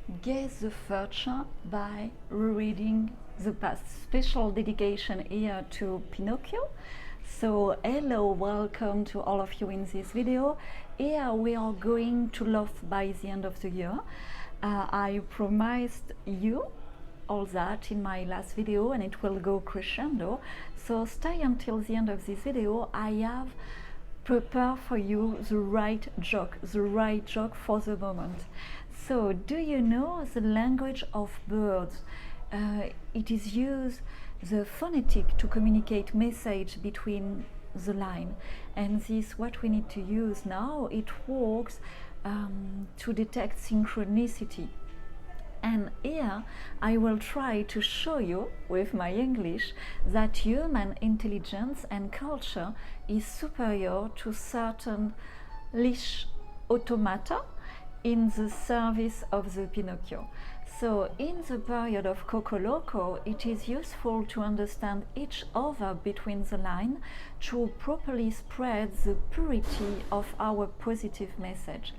Guess the future by rereading the past. Special dedication here to Pinocchio. So hello, welcome to all of you in this video. Here we are going to laugh by the end of the year. I promised you all that in my last video and it will go crescendo. So stay until the end of this video. I have prepared for you the right joke for the moment. So, do you know the language of birds? It is used the phonetic to communicate message between the line, and this what we need to use now. It works to detect synchronicity. And here I will try to show you with my English that human intelligence and culture is superior to certain leech automata in the service of the Pinocchio. So in the period of cocolocco, it is useful to understand each other between the line to properly spread the purity of our positive message.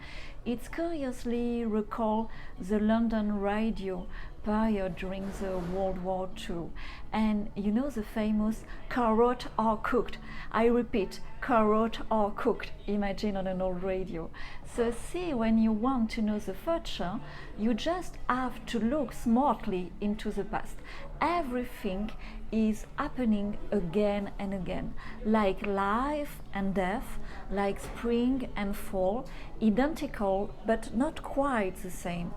It curiously recalls the London radio period during the World War II. And you know the famous carrot are cooked. I repeat, carrot are cooked. Imagine on an old radio. So see, when you want to know the future, you just have to look smartly into the past. Everything is happening again and again, like life and death, like spring and fall, identical but not quite the same.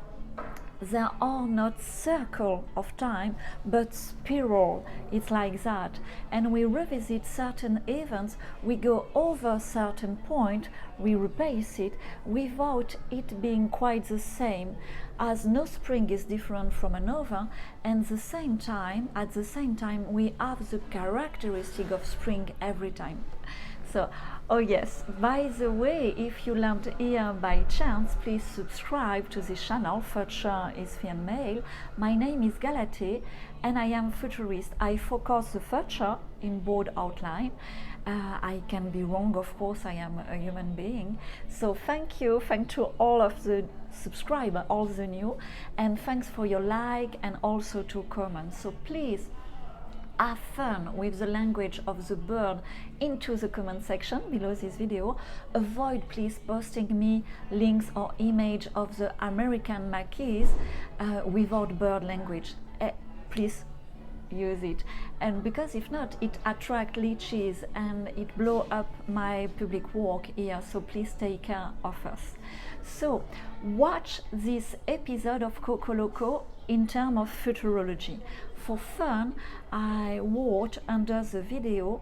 There are not circle of time but spiral. It's like that, and we revisit certain events, we go over certain point, we replace it without it being quite the same, as no spring is different from another, and at the same time we have the characteristic of spring every time. So, oh yes, by the way, if you landed here by chance, please subscribe to this channel. Future is FE&MALE. My name is Galate and I am futurist. I focus the future in bold outline. I can be wrong, of course, I am a human being. So thank you to all of the subscribers, all the new, and thanks for your like and also to comments. So please, have fun with the language of the bird into the comment section below this video. Avoid please posting me links or image of the American monkeys without bird language. Please use it, and because if not it attract leeches and it blow up my public work here, so please take care of us. So watch this episode of cocolocco in terms of futurology. For fun, I wrote under the video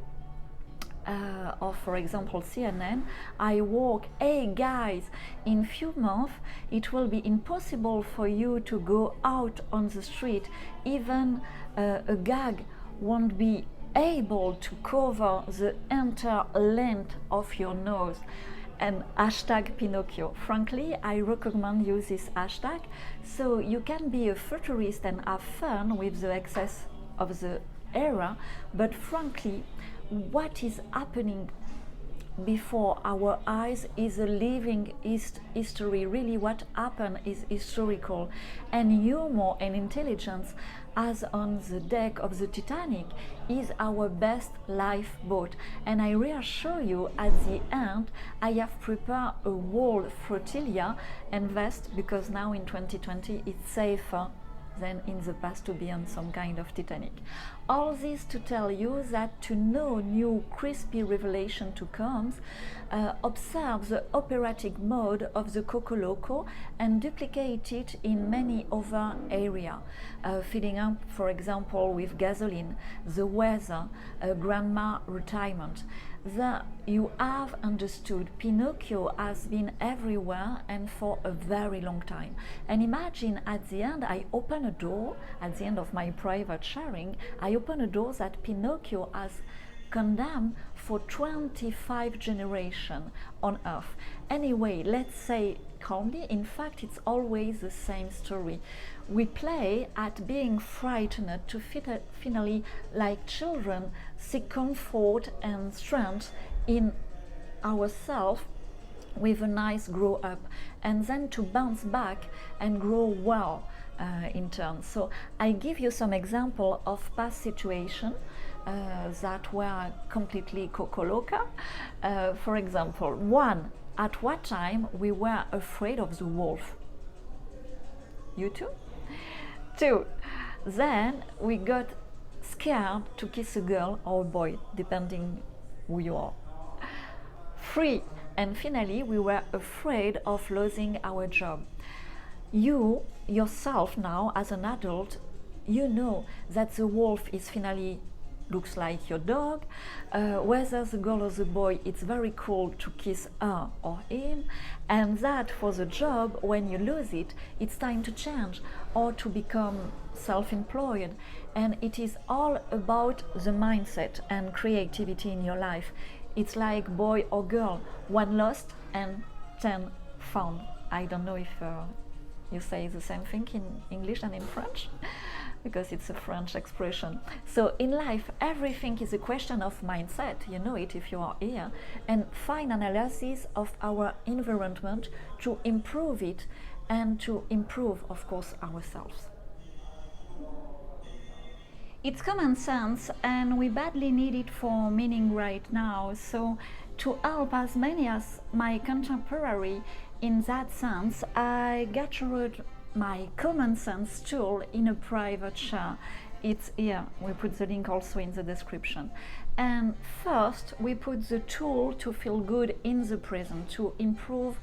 of, for example, CNN, I work, hey guys, in few months it will be impossible for you to go out on the street. Even a gag won't be able to cover the entire length of your nose. And hashtag Pinocchio. Frankly, I recommend you this hashtag so you can be a futurist and have fun with the excess of the era, but frankly, what is happening before our eyes is a living history. Really, what happened is historical, and humor and intelligence, as on the deck of the Titanic, is our best lifeboat. And I reassure you, at the end, I have prepared a whole flotilla and vest, because now in 2020 it's safer than in the past to be on some kind of Titanic. All this to tell you that to know new crispy revelation to come, observe the operatic mode of the cocolocco and duplicate it in many other areas. Filling up, for example, with gasoline, the weather, grandma retirement. That you have understood Pinocchio has been everywhere and for a very long time. And imagine at the end, I open a door, at the end of my private sharing, I open a door that Pinocchio has condemned for 25 generations on earth. Anyway, let's say calmly, in fact it's always the same story. We play at being frightened to finally, like children, seek comfort and strength in ourselves with a nice grow up, and then to bounce back and grow well in turn. So I give you some example of past situation that were completely cocolocco. For example, one, at what time we were afraid of the wolf? You too? Two, then we got scared to kiss a girl or a boy, depending who you are. Three, and finally we were afraid of losing our job. You yourself now as an adult, you know that the wolf is finally looks like your dog, whether the girl or the boy, it's very cool to kiss her or him, and that for the job, when you lose it, it's time to change or to become self-employed. And it is all about the mindset and creativity in your life. It's like boy or girl, one lost and 10 found. I don't know if you say the same thing in English and in French, because it's a French expression. So in life, everything is a question of mindset. You know it if you are here. And fine analysis of our environment to improve it and to improve, of course, ourselves. It's common sense, and we badly need it for meaning right now. So to help as many as my contemporary in that sense, I gathered my common sense tool in a private share. It's here. We put the link also in the description. And first, we put the tool to feel good in the present, to improve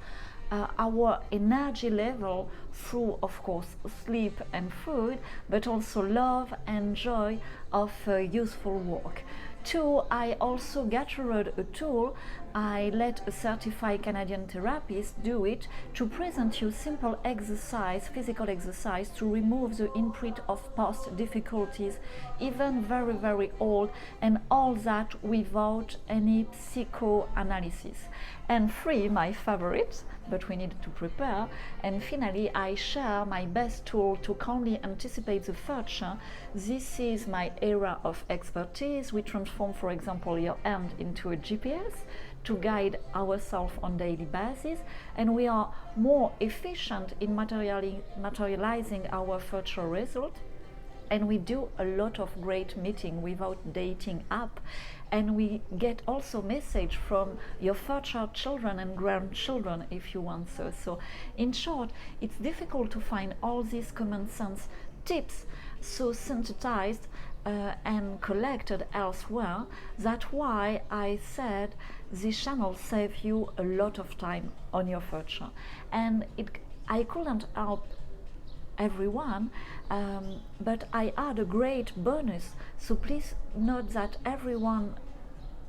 our energy level through, of course, sleep and food, but also love and joy of useful work. Two, I also gathered a tool. I let a certified Canadian therapist do it to present you simple exercise, physical exercise, to remove the imprint of past difficulties, even very, very old, and all that without any psychoanalysis. And three, my favorite, but we need to prepare. And finally, I share my best tool to calmly anticipate the future. This is my area of expertise. We transform, for example, your hand into a GPS to guide ourselves on daily basis, and we are more efficient in materializing our future result. And we do a lot of great meeting without dating app, and we get also message from your future children and grandchildren if you want so. So in short, it's difficult to find all these common sense tips so synthesized and collected elsewhere. That's why I said this channel saves you a lot of time on your future. And I couldn't help everyone, but I add a great bonus. So please note that everyone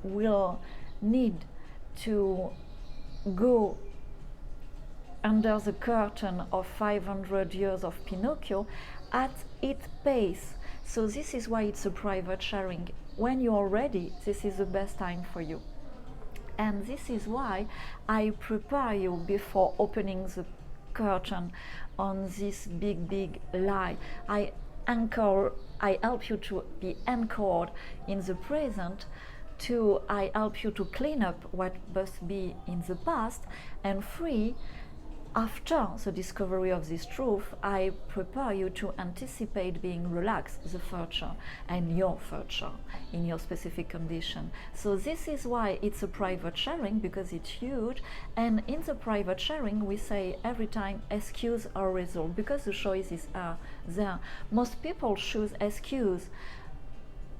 will need to go under the curtain of 500 years of Pinocchio at its pace. So this is why it's a private sharing. When you are ready, this is the best time for you. And this is why I prepare you before opening the curtain on this big lie. I help you to be anchored in the present. Two, I help you to clean up what must be in the past. And three, after the discovery of this truth, I prepare you to anticipate being relaxed the future and your future in your specific condition. So this is why it's a private sharing, because it's huge. And in the private sharing, we say every time excuse or result, because the choices are there. Most people choose excuse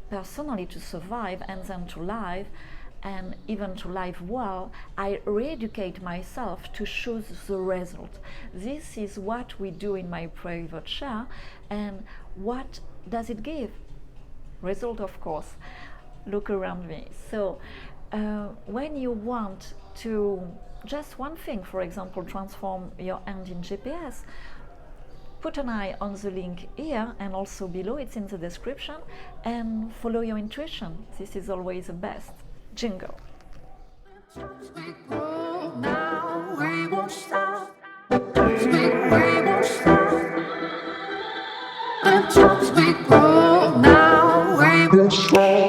personally to survive and then to live, and even to live well. I re-educate myself to choose the result. This is what we do in my private share. And what does it give? Result, of course. Look around me. So when you want to just one thing, for example, transform your hand in GPS, put an eye on the link here and also below, it's in the description, and follow your intuition. This is always the best. Jingle. Now we won't stop. We won't stop. Until we grow. Now we won't stop.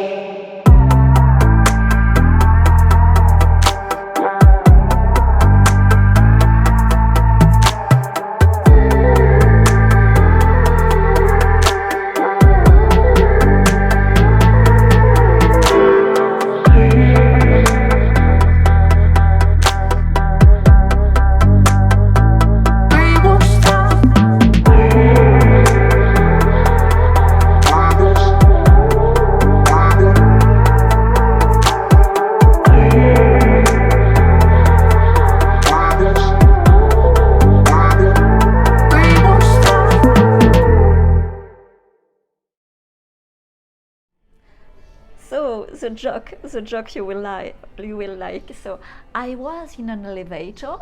the joke you will like. So I was in an elevator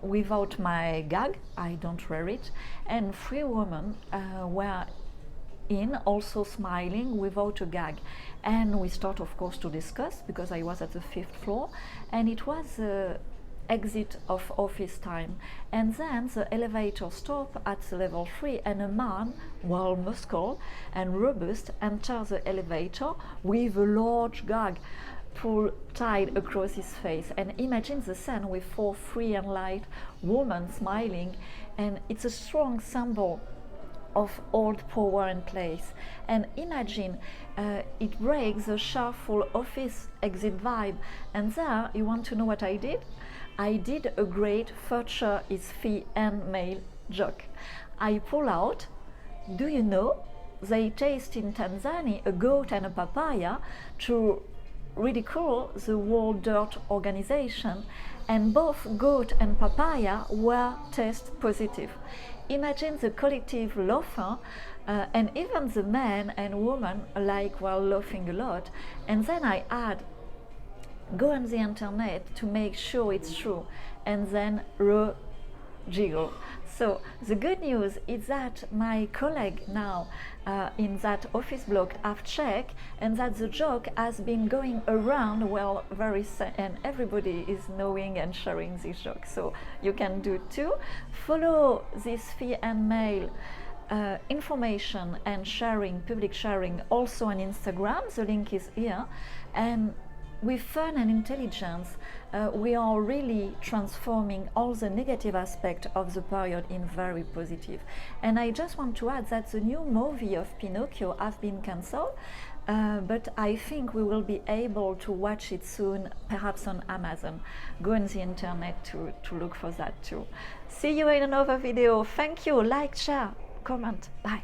without my gag, I don't wear it, and three women were in, also smiling without a gag. And we start, of course, to discuss because I was at the 5th floor, and it was exit of office time. And then the elevator stopped at the level 3, and a man, well muscular and robust, enters the elevator with a large gag tied across his face. And imagine the scene with 4 free and light women smiling, and it's a strong symbol of old power and place. And imagine it breaks the sharpful office exit vibe. And there, you want to know what I did? I did a great future is FE&MALE joke. I pull out, do you know, they taste in Tanzania a goat and a papaya to ridicule the World Dirt Organization, and both goat and papaya were test positive. Imagine the collective laughter, and even the men and women alike were laughing a lot. And then I add, go on the internet to make sure it's true, and then jiggle. So the good news is that my colleague now in that office block have checked, and that the joke has been going around well and everybody is knowing and sharing this joke. So you can do too. Follow this FE&MALE information and sharing, public sharing, also on Instagram. The link is here. And with fun and intelligence, we are really transforming all the negative aspects of the period in very positive. And I just want to add that the new movie of Pinocchio has been cancelled, but I think we will be able to watch it soon, perhaps on Amazon. Go on the internet to look for that too. See you in another video. Thank you. Like, share, comment. Bye.